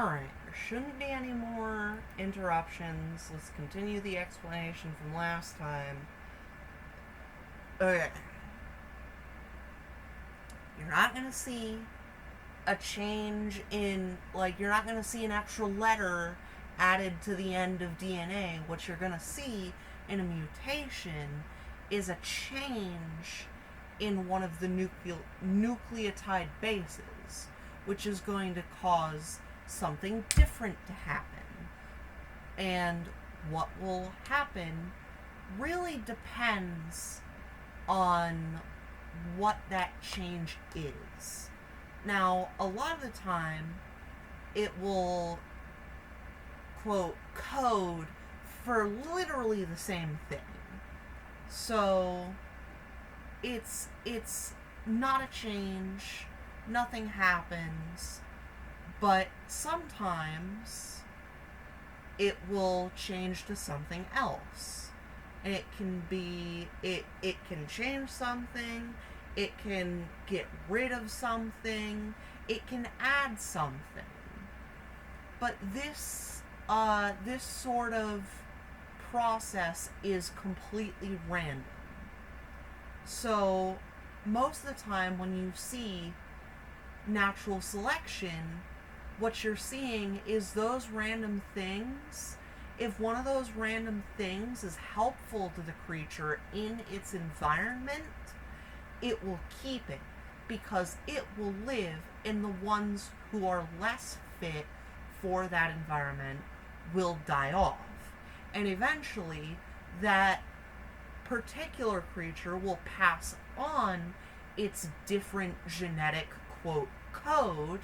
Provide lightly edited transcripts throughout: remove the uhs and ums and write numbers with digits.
Alright, there shouldn't be any more interruptions. Let's continue the explanation from last time. Okay. You're not going to see a change in, like, you're not going to see an extra letter added to the end of DNA. What you're going to see in a mutation is a change in one of the nucleotide bases, which is going to cause something different to happen. And what will happen really depends on what that change is. Now, a lot of the time, it will, quote, code for literally the same thing. So, it's not a change, nothing happens, but sometimes it will change to something else. And it can be, it can change something, it can get rid of something, it can add something. But this sort of process is completely random. So, most of the time when you see natural selection, what you're seeing is those random things. If one of those random things is helpful to the creature in its environment, it will keep it, because it will live, and the ones who are less fit for that environment will die off. And eventually, that particular creature will pass on its different genetic, quote, code,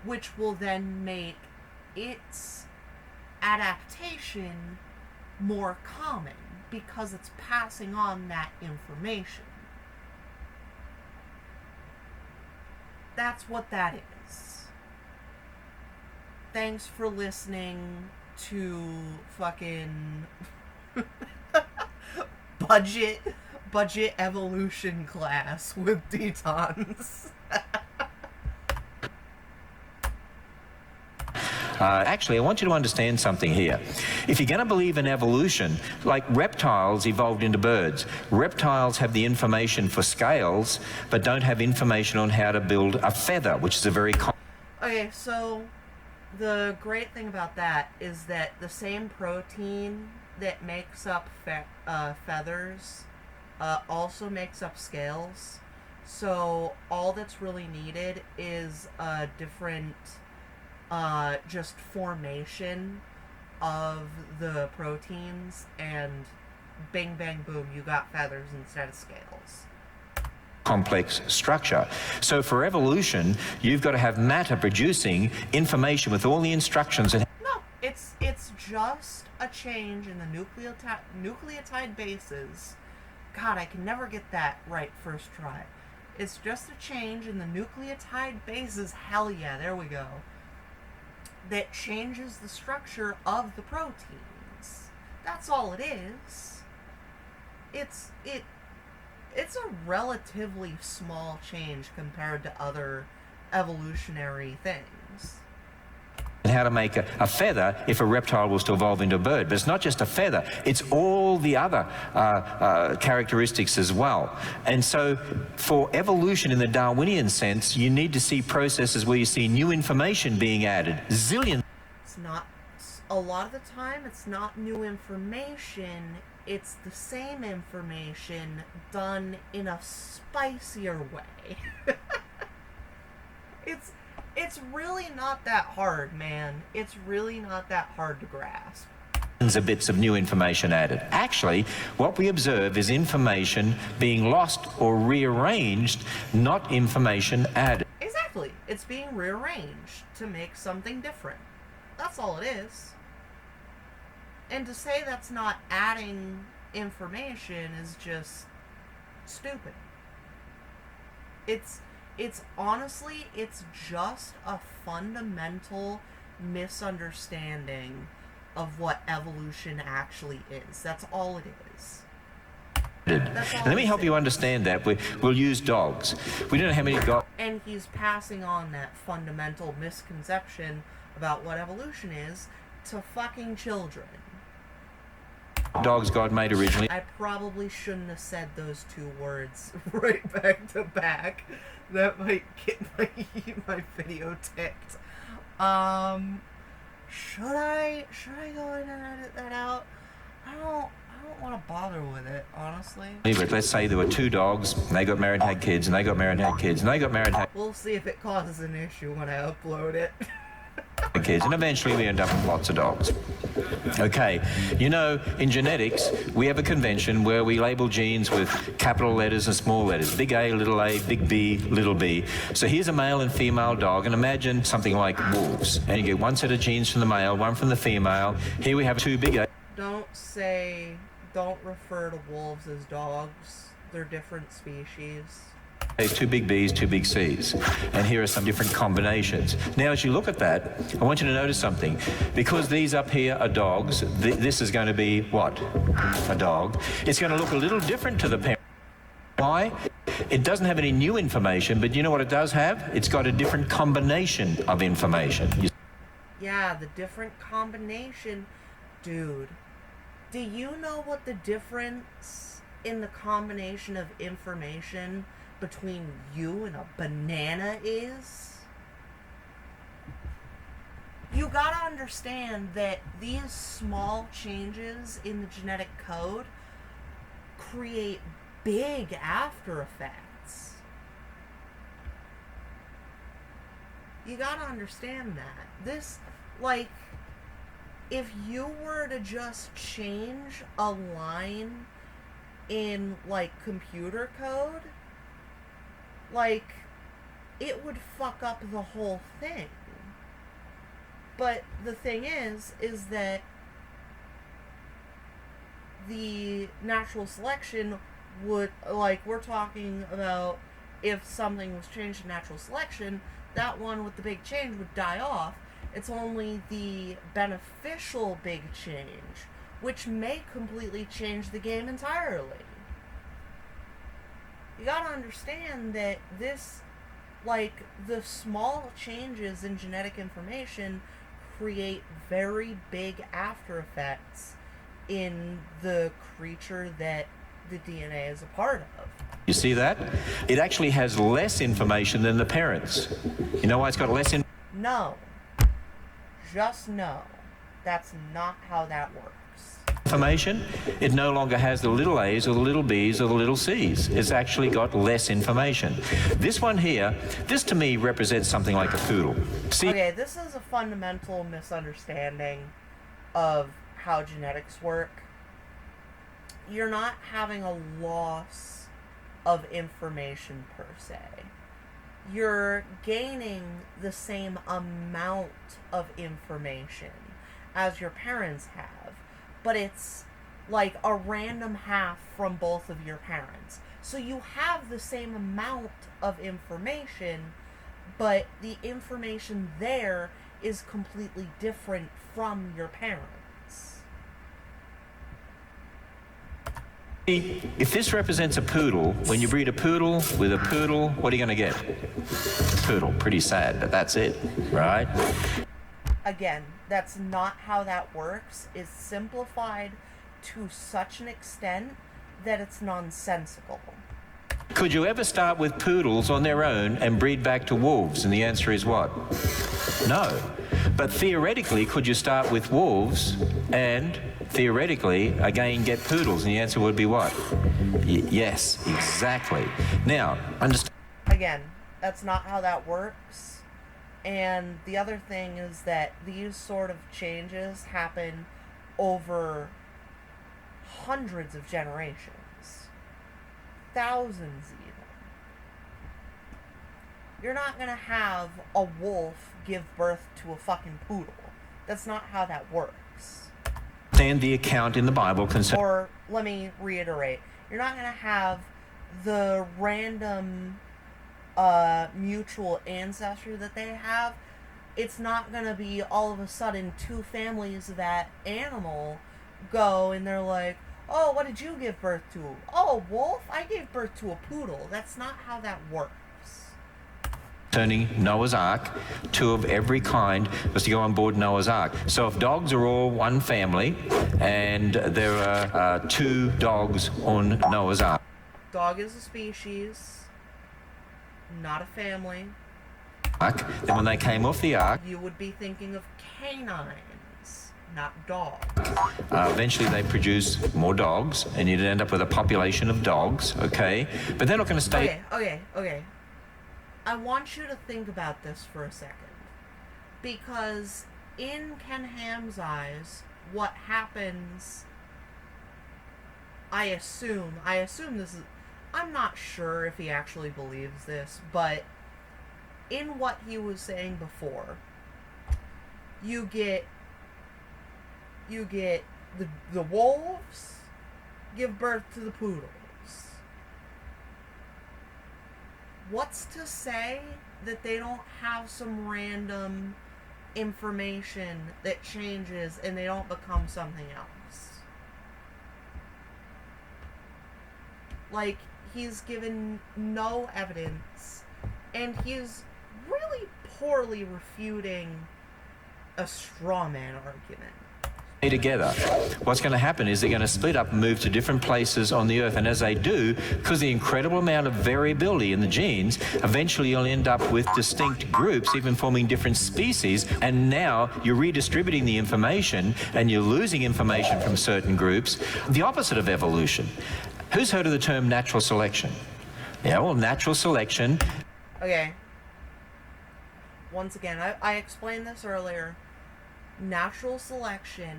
which will then make its adaptation more common, because it's passing on that information. That's what that is. Thanks for listening to fucking budget evolution class with Detons. Actually, I want you to understand something here. If you're going to believe in evolution, like reptiles evolved into birds, reptiles have the information for scales, but don't have information on how to build a feather, which is a very Okay, so the great thing about that is that the same protein that makes up feathers also makes up scales. So all that's really needed is a different just formation of the proteins, and bing bang boom, you got feathers instead of scales. Complex structure. So for evolution, you've got to have matter producing information with all the instructions. And no, it's just a change in the nucleotide bases. God, I can never get that right first try. It's just a change in the nucleotide bases. Hell yeah, there we go. That changes the structure of the proteins. That's all it is. It's a relatively small change compared to other evolutionary things. And how to make a feather if a reptile was to evolve into a bird. But it's not just a feather, it's all the other characteristics as well. And so for evolution in the Darwinian sense, you need to see processes where you see new information being added. Zillion. It's not, a lot of the time, it's not new information, it's the same information done in a spicier way. It's really not that hard, man. It's really not that hard to grasp. Of bits of new information added. Actually, what we observe is information being lost or rearranged, not information added. Exactly. It's being rearranged to make something different. That's all it is. And to say that's not adding information is just stupid. It's honestly, it's just a fundamental misunderstanding of what evolution actually is. That's all it is. That's all And let me I'm help you saying. understand that. We'll use dogs. We don't know how many And he's passing on that fundamental misconception about what evolution is to fucking children. dogs God made originally. I probably shouldn't have said those two words right back to back. That might get my video ticked. Should I go in and edit that out? I don't want to bother with it, honestly. But let's say there were two dogs, and they got married and had kids, and they got married and had kids, and they got married and had We'll see if it causes an issue when I upload it. kids, and eventually we end up with lots of dogs. Okay, you know, in genetics, we have a convention where we label genes with capital letters and small letters, big A, big B, little b. So here's a male and female dog, and imagine something like wolves. And you get one set of genes from the male, one from the female. Here we have two big A. Don't refer to wolves as dogs. They're different species. There's two big B's, two big C's. And here are some different combinations. Now, as you look at that, I want you to notice something. Because these up here are dogs, this is going to be what? A dog. It's going to look a little different to the parent. Why? It doesn't have any new information, but you know what it does have? It's got a different combination of information. Yeah, the different combination. Dude, do you know what the difference in the combination of information between you and a banana is? You gotta understand that these small changes in the genetic code create big after effects. You gotta understand that. This, like, if you were to just change a line in, like, computer code, like, it would fuck up the whole thing. But the thing is that the natural selection would, like, we're talking about if something was changed in natural selection, that one with the big change would die off. It's only the beneficial big change, which may completely change the game entirely. You gotta understand that this, like, the small changes in genetic information create very big after effects in the creature that the DNA is a part of. You see that? It actually has less information than the parents. You know why it's got less information? No. Just no. That's not how that works. It no longer has the little a's or the little b's or the little c's. It's actually got less information. This one here, this to me represents something like a poodle. See? Okay, this is a fundamental misunderstanding of how genetics work. You're not having a loss of information per se. You're gaining the same amount of information as your parents have, but it's like a random half from both of your parents. So you have the same amount of information, but the information there is completely different from your parents. If this represents a poodle, when you breed a poodle with a poodle, what are you going to get? Poodle. Pretty sad, but that's it, right? Again, that's not how that works. It's simplified to such an extent that it's nonsensical. Could you ever start with poodles on their own and breed back to wolves? And the answer is what? No. But theoretically, could you start with wolves and theoretically, again, get poodles? And the answer would be what? Yes, exactly. Now, understand. Again, that's not how that works. And the other thing is that these sort of changes happen over hundreds of generations. Thousands even. You're not gonna have a wolf give birth to a fucking poodle. That's not how that works. And the account in the Bible concerning. Or, let me reiterate, you're not gonna have the random mutual ancestry that they have. It's not gonna be all of a sudden two families of that animal go and they're like, Oh, what did you give birth to? Oh, wolf? I gave birth to a poodle. That's not how that works. Turning Noah's Ark, two of every kind was to go on board Noah's Ark. So if dogs are all one family and there are 2 dogs on Noah's Ark. Dog is a species, not a family. Then when they came off the Ark, You would be thinking of canines, not dogs. eventually they produce more dogs and you'd end up with a population of dogs, okay? But they're not going to stay... Okay. I want you to think about this for a second. Because in Ken Ham's eyes, what happens, I assume this is, I'm not sure if he actually believes this, but in what he was saying before, you get the wolves give birth to the poodles. What's to say that they don't have some random information that changes and they don't become something else? Like, he's given no evidence, and he's really poorly refuting a straw man argument. Together. What's going to happen is they're going to split up and move to different places on the earth, and as they do, because the incredible amount of variability in the genes, eventually you'll end up with distinct groups, even forming different species, and now you're redistributing the information and you're losing information from certain groups, the opposite of evolution. Who's heard of the term natural selection? Yeah, well, natural selection... Okay. Once again, I explained this earlier. Natural selection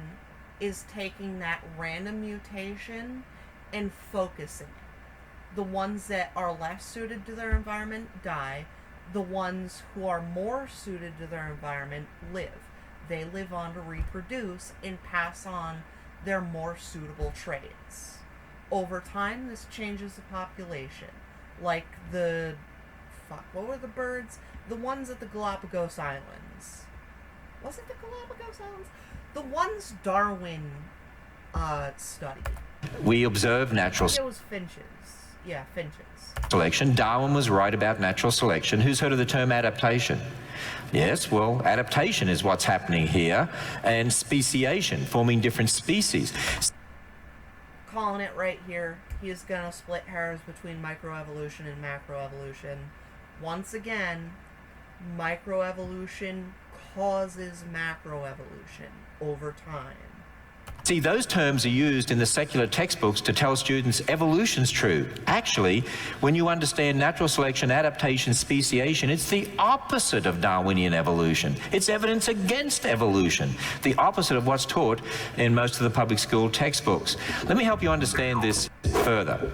is taking that random mutation and focusing it. The ones that are less suited to their environment die. The ones who are more suited to their environment live. They live on to reproduce and pass on their more suitable traits. Over time, this changes the population. Like what were the birds? The ones at the Galapagos Islands. Was it the Galapagos Islands? The ones Darwin studied. We observe natural... It was finches. Yeah, finches. Selection. Darwin was right about natural selection. Who's heard of the term adaptation? Yes, well, adaptation is what's happening here, and speciation, forming different species. Calling it right here. He's gonna split hairs between microevolution and macroevolution. Once again, microevolution causes macroevolution over time. See, those terms are used in the secular textbooks to tell students evolution's true. Actually, when you understand natural selection, adaptation, speciation, it's the opposite of Darwinian evolution. It's evidence against evolution, the opposite of what's taught in most of the public school textbooks. Let me help you understand this further.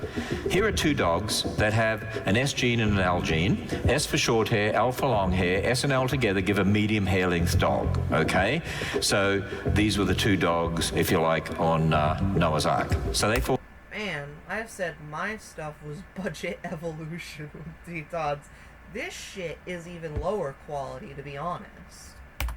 Here are 2 dogs that have an S gene and an L gene. S for short hair, L for long hair. S and L together give a medium hair length dog, okay? So these were the 2 dogs, if you like, on Noah's Ark. So they fall... Man, I've said my stuff was budget evolution with D-Tods. This shit is even lower quality, to be honest.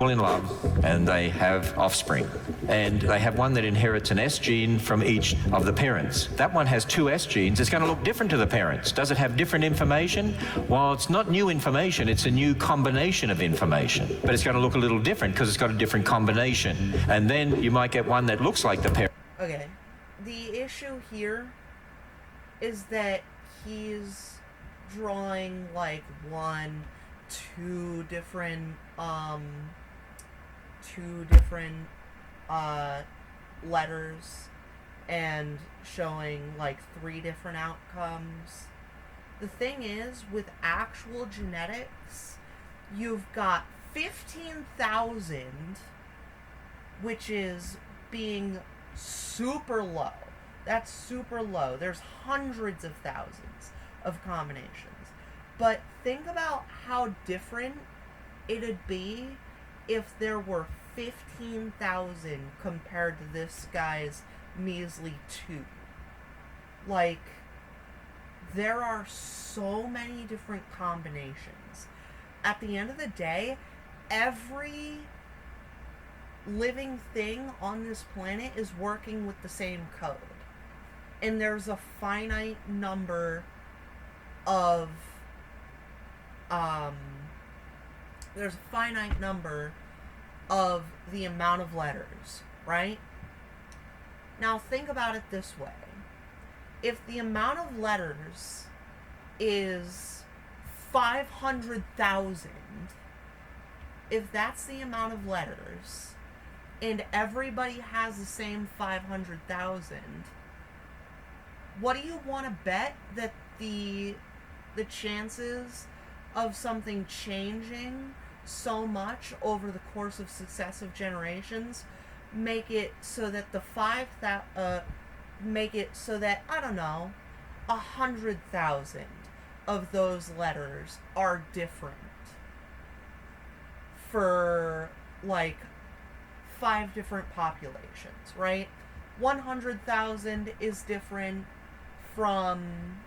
in love, and they have offspring. And they have one that inherits an S gene from each of the parents. That one has 2 S genes. It's going to look different to the parents. Does it have different information? Well, it's not new information. It's a new combination of information. But it's going to look a little different because it's got a different combination. And then you might get one that looks like the parent. Okay. The issue here is that he's drawing like 2 different letters and showing like 3 different outcomes. The thing is, with actual genetics, you've got 15,000, which is being super low. That's super low. There's hundreds of thousands of combinations. But think about how different it'd be if there were 15,000 compared to this guy's measly 2. Like, there are so many different combinations. At the end of the day, every living thing on this planet is working with the same code. and there's a finite number of there's a finite number of the amount of letters, right? Now think about it this way. If the amount of letters is 500,000, if that's the amount of letters, and everybody has the same 500,000, what do you want to bet that the chances of something changing so much over the course of successive generations make it so that make it so that, I don't know, 100,000 of those letters are different for like 5 different populations, right? 100,000 is different from,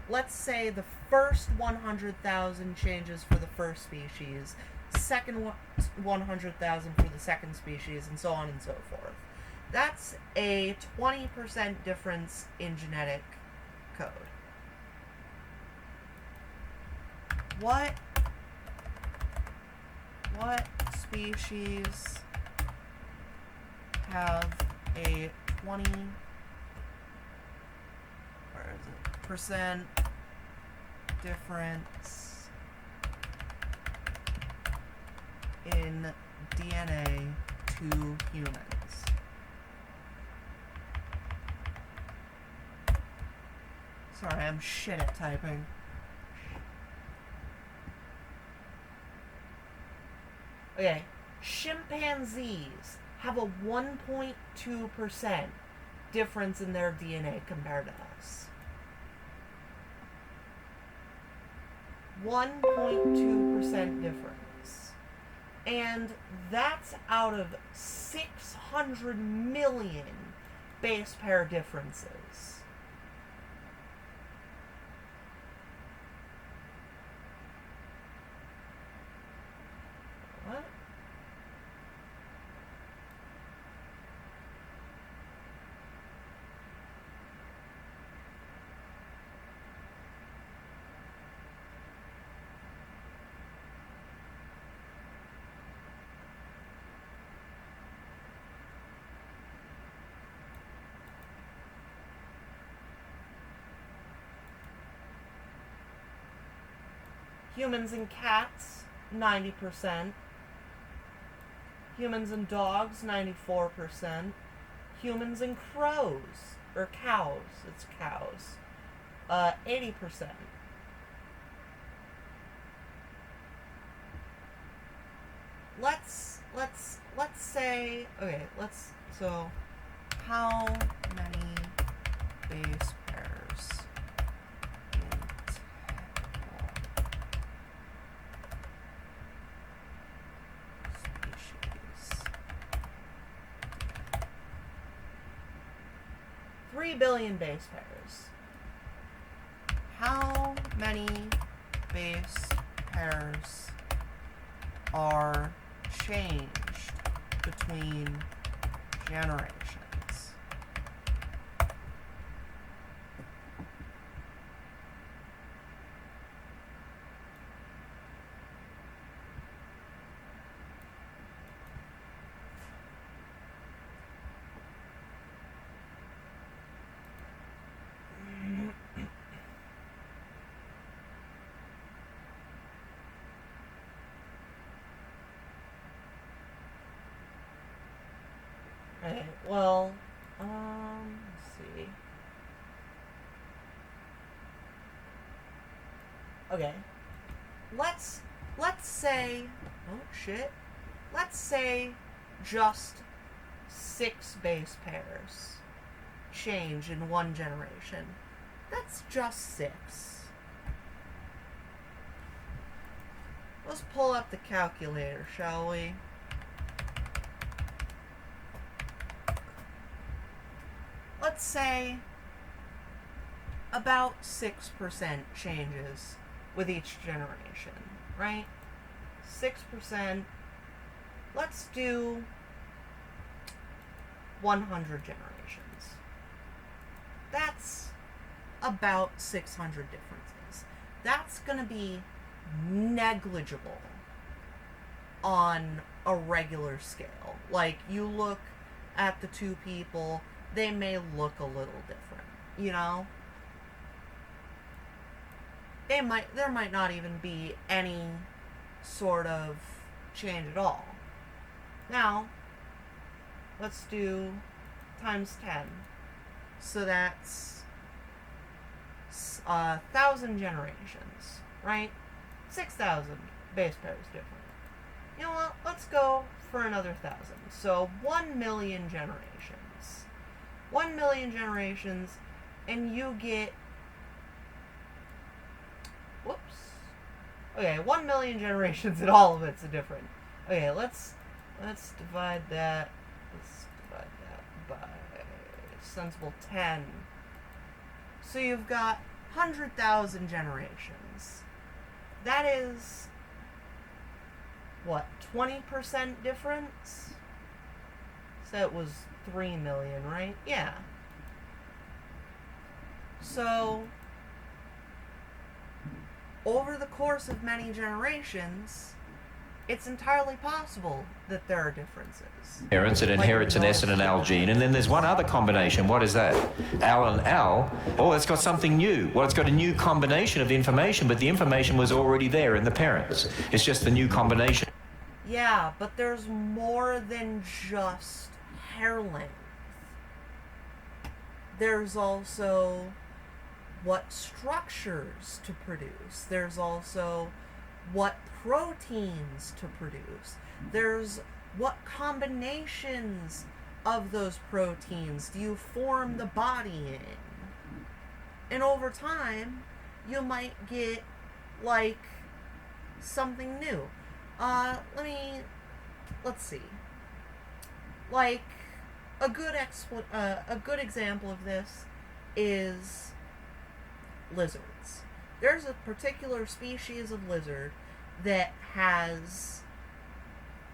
let's say, the first 100,000 changes for the first species, second 100,000 for the second species, and so on and so forth. That's a 20% difference in genetic code. What species have a 20% difference in DNA to humans? Sorry, I'm shit at typing. Okay, chimpanzees have a 1.2% difference in their DNA compared to us. 1.2% difference. And that's out of 600 million base pair differences. What? Humans and cats, 90%. Humans and dogs, 94%. Humans and crows, or cows, it's cows, 80%. Let's say, okay, so how many base pairs in 3 billion base pairs. How many base pairs are changed between generations? Okay, well, let's see. Okay. Let's say, oh shit. Let's say just 6 base pairs change in one generation. That's just 6. Let's pull up the calculator, shall we? Let's say about 6% changes with each generation, right? 6%. Let's do 100 generations. That's about 600 differences. That's going to be negligible on a regular scale. Like, you look at the two people, they may look a little different, you know? There might not even be any sort of change at all. Now, let's do times 10. So that's 1,000 generations, right? 6,000 base pairs different. You know what? Let's go for another 1,000. So 1 million generations. 1 million generations, and you get... Whoops. Okay, 1 million generations, and all of it's different. Okay, let's divide that. Let's divide that by sensible 10. So you've got 100,000 generations. That is, what, 20% difference? So it was 3 million, right? Yeah. So, over the course of many generations, it's entirely possible that there are differences. Parents, it inherits an S and an L gene, and then there's one other combination. What is that? Al and Al. Oh, it's got something new. Well, it's got a new combination of information, but the information was already there in the parents. It's just the new combination. Yeah, but there's more than just hair length. There's also what structures to produce. There's also what proteins to produce. There's what combinations of those proteins do you form the body in. And over time, you might get, like, something new. Let's see. Like, a good example of this is lizards. There's a particular species of lizard that has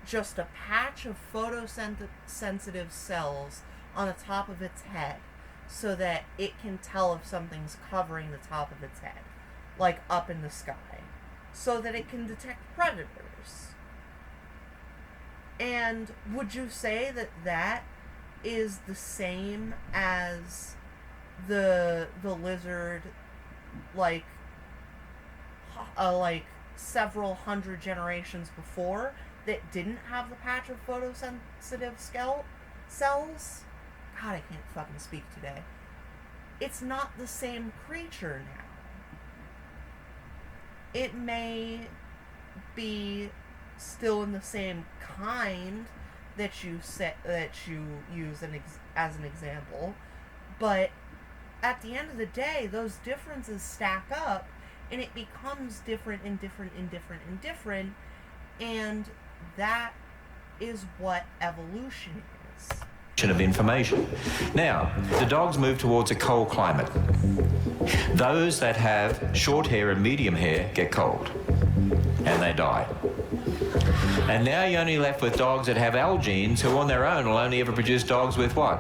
just a patch of photosensitive cells on the top of its head so that it can tell if something's covering the top of its head, like up in the sky, so that it can detect predators. And would you say that that is the same as the lizard, like several hundred generations before, that didn't have the patch of photosensitive cells? God, I can't fucking speak today. It's not the same creature now. It may be still in the same kind that you use as an example, but at the end of the day, those differences stack up, and it becomes different and different and different and different, and that is what evolution is. Of information. Now, the dogs move towards a cold climate. Those that have short hair and medium hair get cold, and they die. And now you're only left with dogs that have Al genes, who on their own will only ever produce dogs with what?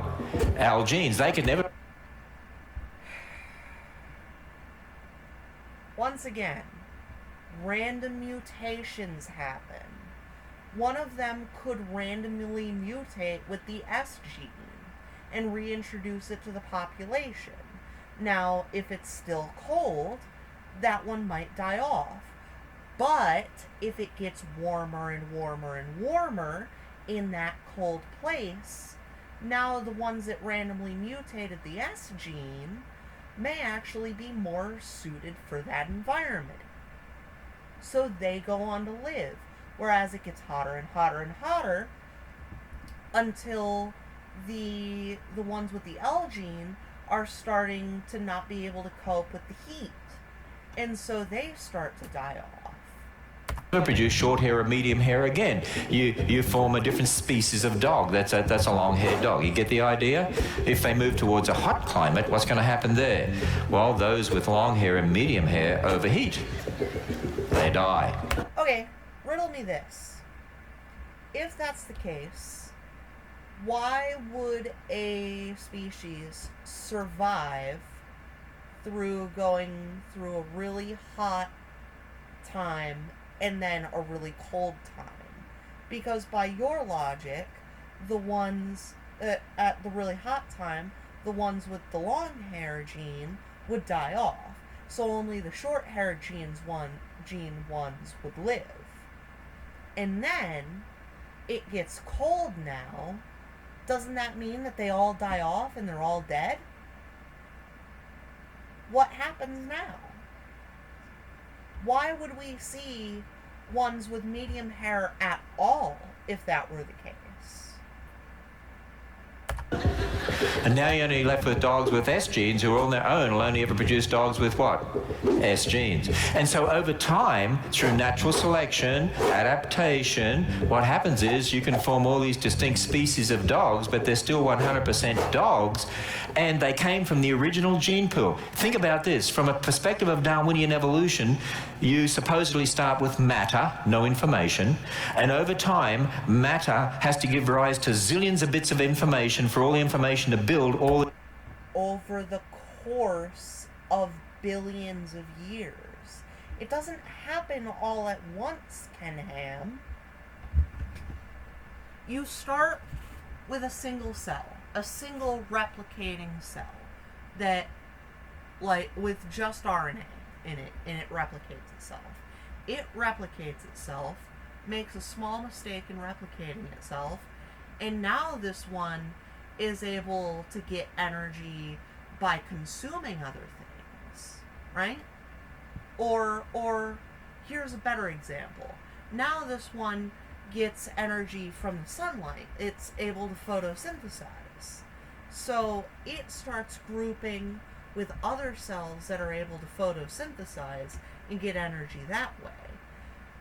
Al genes. They could never... Once again, random mutations happen. One of them could randomly mutate with the S gene and reintroduce it to the population. Now, if it's still cold, that one might die off. But if it gets warmer and warmer and warmer in that cold place, now the ones that randomly mutated the S gene may actually be more suited for that environment. So they go on to live. Whereas it gets hotter and hotter and hotter until the ones with the L gene are starting to not be able to cope with the heat. And so they start to die off. Produce short hair or medium hair again. You form a different species of dog. That's a long-haired dog. You get the idea? If they move towards a hot climate, what's going to happen there? Well, those with long hair and medium hair overheat. They die. Okay, riddle me this. If that's the case, why would a species survive through going through a really hot time and then a really cold time? Because by your logic, the ones at the really hot time, the ones with the long hair gene would die off. So only the short hair gene ones would live. And then it gets cold now. Doesn't that mean that they all die off and they're all dead? What happens now? Why would we see ones with medium hair at all if that were the case? And now you're only left with dogs with S genes who are on their own will only ever produce dogs with what? S genes. And so over time, through natural selection, adaptation, what happens is you can form all these distinct species of dogs, but they're still 100% dogs, and they came from the original gene pool. Think about this. From a perspective of Darwinian evolution, you supposedly start with matter, no information, and over time, matter has to give rise to zillions of bits of information for all the information to build all... Over the course of billions of years. It doesn't happen all at once, Ken Ham. You start with a single cell, a single replicating cell that, like, with just RNA in it, and it replicates itself. It replicates itself, makes a small mistake in replicating itself, and now this one is able to get energy by consuming other things, right? Or here's a better example. Now this one gets energy from the sunlight. It's able to photosynthesize. So it starts grouping with other cells that are able to photosynthesize and get energy that way.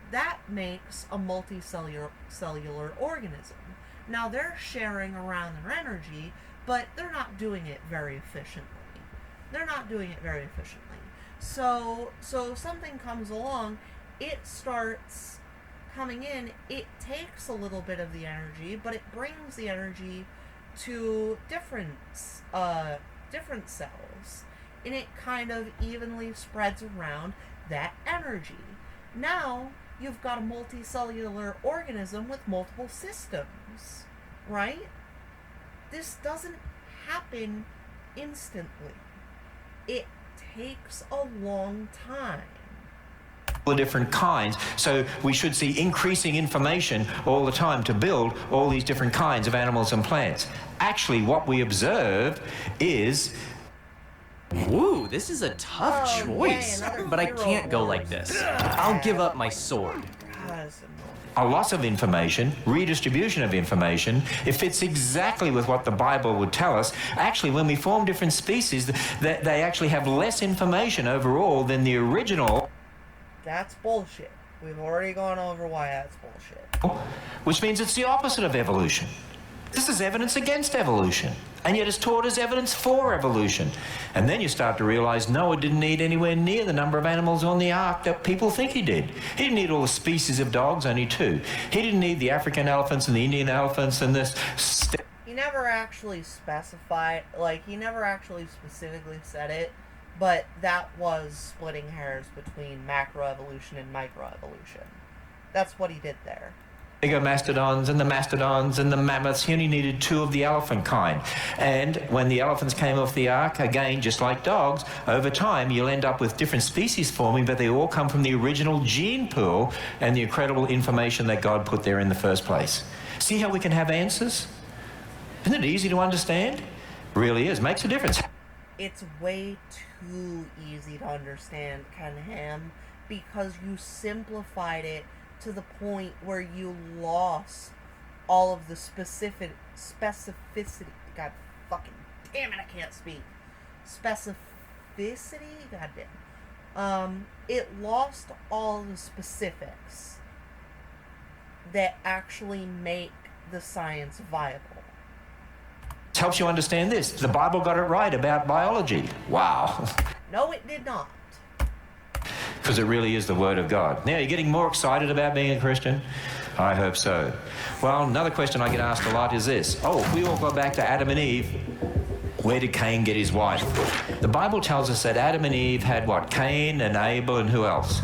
That makes a multicellular organism. Now they're sharing around their energy, but they're not doing it very efficiently. So something comes along, it starts coming in, it takes a little bit of the energy, but it brings the energy to different cells, and it kind of evenly spreads around that energy. Now you've got a multicellular organism with multiple systems, right? This doesn't happen instantly. It takes a long time. The different kinds, so we should see increasing information all the time to build all these different kinds of animals and plants. Actually, what we observe is... Ooh, this is a tough choice, but I can't go like this. I'll give up my sword. A loss of information, redistribution of information, it fits exactly with what the Bible would tell us. Actually, when we form different species, they actually have less information overall than the original. That's bullshit. We've already gone over why that's bullshit. Which means it's the opposite of evolution. This is evidence against evolution, and yet it's taught as evidence for evolution. And then you start to realize Noah didn't need anywhere near the number of animals on the ark that people think he did. He didn't need all the species of dogs, only 2. He didn't need the African elephants and the Indian elephants and this... He never actually specified, he never actually specifically said it, but that was splitting hairs between macroevolution and microevolution. That's what he did there. Bigger mastodons and the mammoths, he only needed 2 of the elephant kind. And when the elephants came off the ark, again, just like dogs, over time you'll end up with different species forming, but they all come from the original gene pool and the incredible information that God put there in the first place. See how we can have answers? Isn't it easy to understand? It really is. Makes a difference. It's way too easy to understand, Ken Ham, because you simplified it to the point where you lost all of the specificity. God fucking damn it, I can't speak. Specificity? God damn. It lost all the specifics that actually make the science viable. This helps you understand this. The Bible got it right about biology. Wow. No, it did not. because it really is the Word of God. Now, you're getting more excited about being a Christian? I hope so. Well, another question I get asked a lot is this. Oh, if we all go back to Adam and Eve, where did Cain get his wife? The Bible tells us that Adam and Eve had what? Cain and Abel and who else?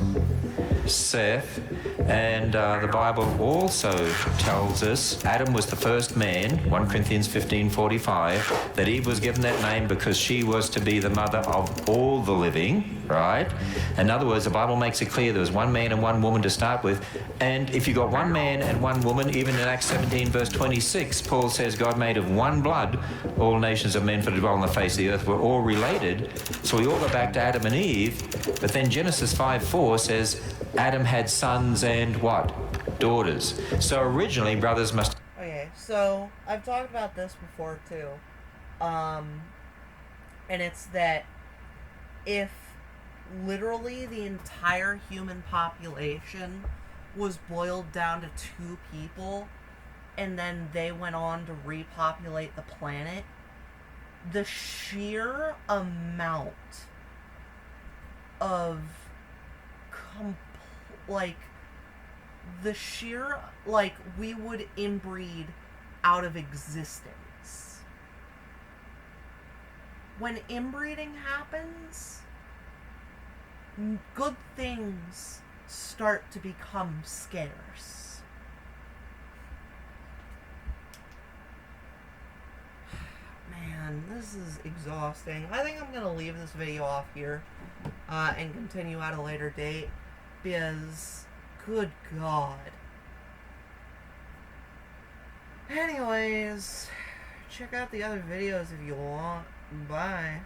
Seth. And the Bible also tells us Adam was the first man, 1 Corinthians 15:45, that Eve was given that name because she was to be the mother of all the living, right? In other words, the Bible makes it clear there was one man and one woman to start with. And if you got one man and one woman, even in Acts 17 verse 26, Paul says God made of one blood all nations of men for to dwell on the face of the earth. We're all related. So we all go back to Adam and Eve. But then Genesis 5:4 says Adam had sons and what? Daughters. So originally brothers must... Okay, so I've talked about this before too. And it's that if literally the entire human population was boiled down to 2 people and then they went on to repopulate the planet, the sheer amount of we would inbreed out of existence. When inbreeding happens, good things start to become scarce. Man, this is exhausting. I think I'm going to leave this video off here and continue at a later date because, good God. Anyways, check out the other videos if you want. Bye.